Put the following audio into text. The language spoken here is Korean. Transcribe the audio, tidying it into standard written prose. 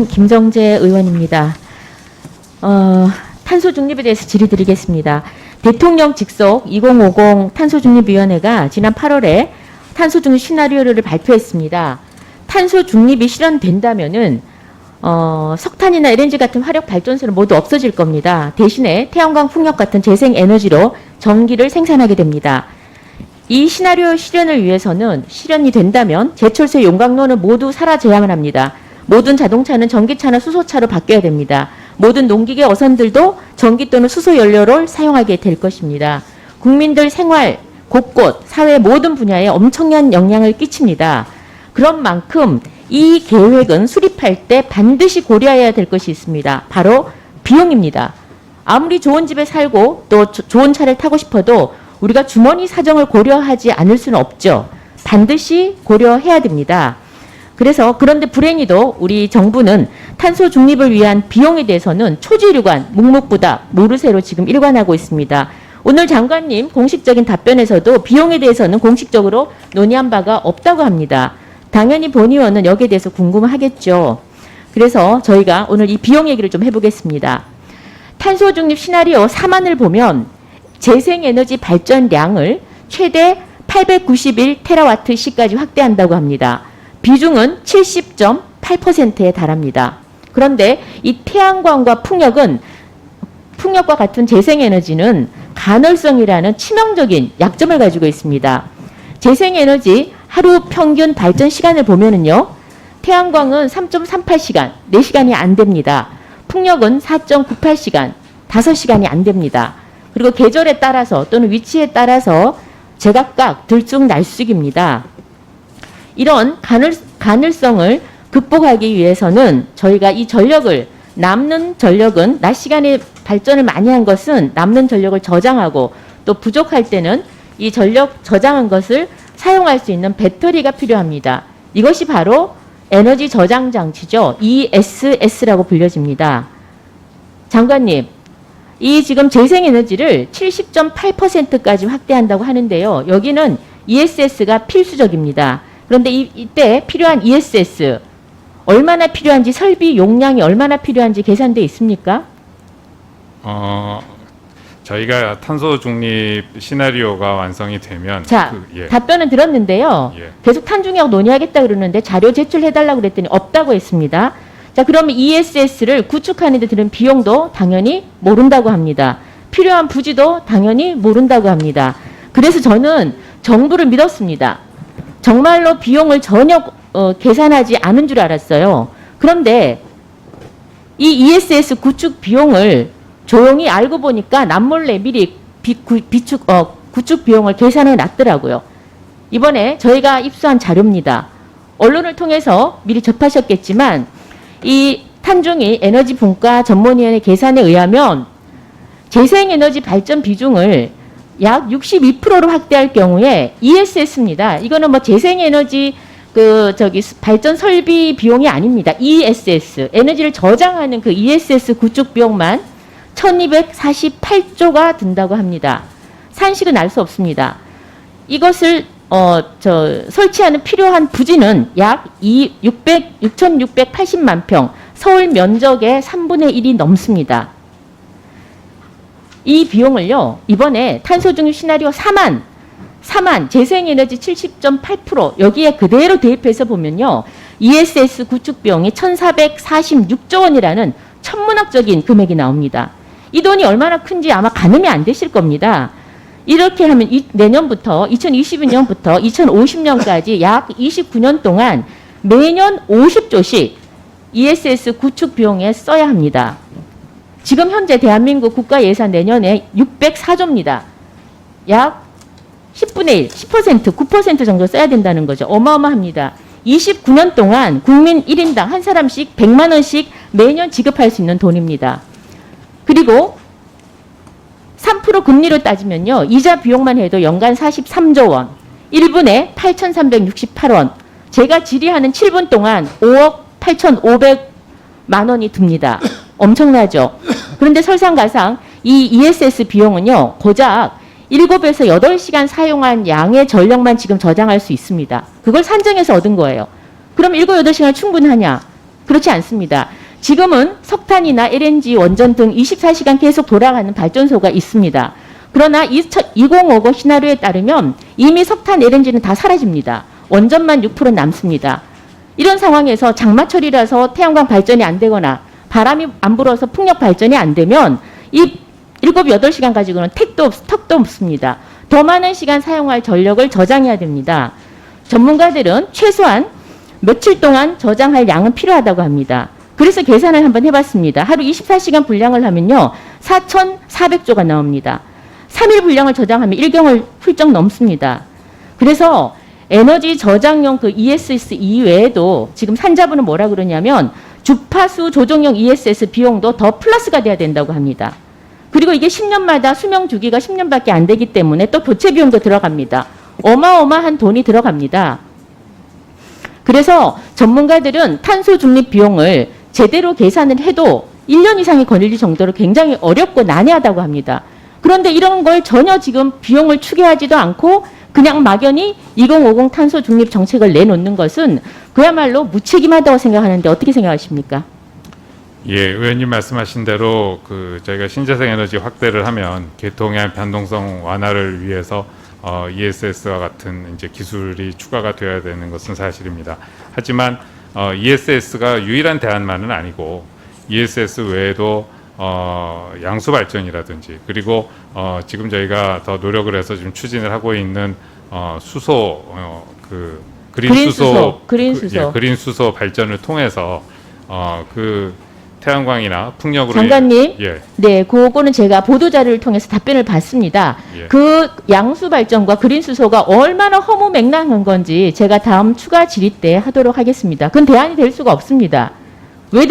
저는 김정재 의원입니다. 탄소 중립에 대해서 질의드리겠습니다. 대통령 직속 2050 탄소중립위원회가 지난 8월에 탄소 중립 시나리오를 발표했습니다. 탄소 중립이 실현된다면은 석탄이나 LNG 같은 화력 발전소는 모두 없어질 겁니다. 대신에 태양광, 풍력 같은 재생 에너지로 전기를 생산하게 됩니다. 이 시나리오 실현을 위해서는 실현이 된다면 제철소 용광로는 모두 사라져야만 합니다. 모든 자동차는 전기차나 수소차로 바뀌어야 됩니다. 모든 농기계 어선들도 전기 또는 수소 연료를 사용하게 될 것입니다. 국민들 생활 곳곳 사회 모든 분야에 엄청난 영향을 끼칩니다. 그런 만큼 이 계획은 수립할 때 반드시 고려해야 될 것이 있습니다. 바로 비용입니다. 아무리 좋은 집에 살고 또 좋은 차를 타고 싶어도 우리가 주머니 사정을 고려하지 않을 수는 없죠. 반드시 고려해야 됩니다. 그래서 그런데 불행히도 우리 정부는 탄소 중립을 위한 비용에 대해서는 초지일관, 묵묵부답, 모르쇠로 지금 일관하고 있습니다. 오늘 장관님 공식적인 답변에서도 비용에 대해서는 공식적으로 논의한 바가 없다고 합니다. 당연히 본 의원은 여기에 대해서 궁금하겠죠. 그래서 저희가 오늘 이 비용 얘기를 좀 해보겠습니다. 탄소 중립 시나리오 4만을 보면 재생에너지 발전량을 최대 891테라와트시까지 확대한다고 합니다. 비중은 70.8%에 달합니다. 그런데 이 태양광과 풍력과 같은 재생에너지는 간헐성이라는 치명적인 약점을 가지고 있습니다. 재생에너지 하루 평균 발전 시간을 보면은요, 태양광은 3.38시간, 4시간이 안 됩니다. 풍력은 4.98시간, 5시간이 안 됩니다. 그리고 계절에 따라서 또는 위치에 따라서 제각각 들쑥날쑥입니다. 이런 간헐성을 극복하기 위해서는 저희가 이 전력을, 남는 전력은 낮 시간에 발전을 많이 한 것은 남는 전력을 저장하고 또 부족할 때는 이 전력 저장한 것을 사용할 수 있는 배터리가 필요합니다. 이것이 바로 에너지 저장 장치죠. ESS라고 불려집니다. 장관님, 이 지금 재생에너지를 70.8%까지 확대한다고 하는데요. 여기는 ESS가 필수적입니다. 그런데 이때 필요한 ESS 얼마나 필요한지, 설비 용량이 얼마나 필요한지 계산돼 있습니까? 저희가 탄소 중립 시나리오가 완성이 되면 답변은 들었는데요. 계속 탄중력 논의하겠다 그러는데 자료 제출해달라고 그랬더니 없다고 했습니다. 자, 그러면 ESS를 구축하는 데 드는 비용도 당연히 모른다고 합니다. 필요한 부지도 당연히 모른다고 합니다. 그래서 저는 정부를 믿었습니다. 정말로 비용을 전혀 계산하지 않은 줄 알았어요. 그런데 이 ESS 구축 비용을 조용히 알고 보니까 남몰래 미리 구축 비용을 계산해 놨더라고요. 이번에 저희가 입수한 자료입니다. 언론을 통해서 미리 접하셨겠지만 이 탄중이 에너지 분과 전문위원회 계산에 의하면 재생에너지 발전 비중을 약 62%로 확대할 경우에 ESS입니다. 이거는 뭐 재생에너지 발전 설비 비용이 아닙니다. ESS, 에너지를 저장하는 그 ESS 구축 비용만 1248조가 든다고 합니다. 산식은 알 수 없습니다. 이것을 설치하는 필요한 부지는 약 6,680만 평, 서울 면적의 3분의 1이 넘습니다. 이 비용을요, 이번에 탄소 중립 시나리오 4만 재생에너지 70.8% 여기에 그대로 대입해서 보면요, ESS 구축 비용이 1,446조 원이라는 천문학적인 금액이 나옵니다. 이 돈이 얼마나 큰지 아마 가늠이 안 되실 겁니다. 이렇게 하면 내년부터 2022년부터 2050년까지 약 29년 동안 매년 50조씩 ESS 구축 비용에 써야 합니다. 지금 현재 대한민국 국가 예산 내년에 604조입니다. 약 10분의 1, 10%, 9% 정도 써야 된다는 거죠. 어마어마합니다. 29년 동안 국민 1인당 한 사람씩 100만 원씩 매년 지급할 수 있는 돈입니다. 그리고 3% 금리로 따지면요, 이자 비용만 해도 연간 43조 원, 1분에 8,368원, 제가 질의하는 7분 동안 5억 8,500만 원이 듭니다. 엄청나죠? 그런데 설상가상 이 ESS 비용은요, 고작 7에서 8시간 사용한 양의 전력만 지금 저장할 수 있습니다. 그걸 산정해서 얻은 거예요. 그럼 7, 8시간 충분하냐? 그렇지 않습니다. 지금은 석탄이나 LNG, 원전 등 24시간 계속 돌아가는 발전소가 있습니다. 그러나 2050 시나리오에 따르면 이미 석탄, LNG는 다 사라집니다. 원전만 6% 남습니다. 이런 상황에서 장마철이라서 태양광 발전이 안 되거나 바람이 안 불어서 풍력 발전이 안 되면 이 7, 8시간 가지고는 턱도 없습니다. 더 많은 시간 사용할 전력을 저장해야 됩니다. 전문가들은 최소한 며칠 동안 저장할 양은 필요하다고 합니다. 그래서 계산을 한번 해봤습니다. 하루 24시간 분량을 하면요. 4,400조가 나옵니다. 3일 분량을 저장하면 1경을 훌쩍 넘습니다. 그래서 에너지 저장용 그 ESS 이외에도 지금 산자부는 뭐라 그러냐면 주파수 조종용 ESS 비용도 더 플러스가 돼야 된다고 합니다. 그리고 이게 10년마다 수명 주기가 10년밖에 안 되기 때문에 또 교체 비용도 들어갑니다. 어마어마한 돈이 들어갑니다. 그래서 전문가들은 탄소 중립 비용을 제대로 계산을 해도 1년 이상이 걸릴 정도로 굉장히 어렵고 난해하다고 합니다. 그런데 이런 걸 전혀 지금 비용을 추계하지도 않고 그냥 막연히 2050 탄소 중립 정책을 내놓는 것은 그야말로 무책임하다고 생각하는데 어떻게 생각하십니까? 예, 의원님 말씀하신 대로 저희가 신재생 에너지 확대를 하면 계통의 변동성 완화를 위해서 ESS와 같은 이제 기술이 추가가 되어야 되는 것은 사실입니다. 하지만 ESS가 유일한 대안만은 아니고 ESS 외에도 양수 발전이라든지 그리고 지금 저희가 더 노력을 해서 지금 추진을 하고 있는 수소 그린 수소 발전을 통해서 태양광이나 풍력으로 장관님, 예. 네, 그거는 제가 보도자료를 통해서 답변을 받습니다. 예. 그 양수 발전과 그린 수소가 얼마나 허무맹랑한 건지 제가 다음 추가 질의 때 하도록 하겠습니다. 그건 대안이 될 수가 없습니다. 왜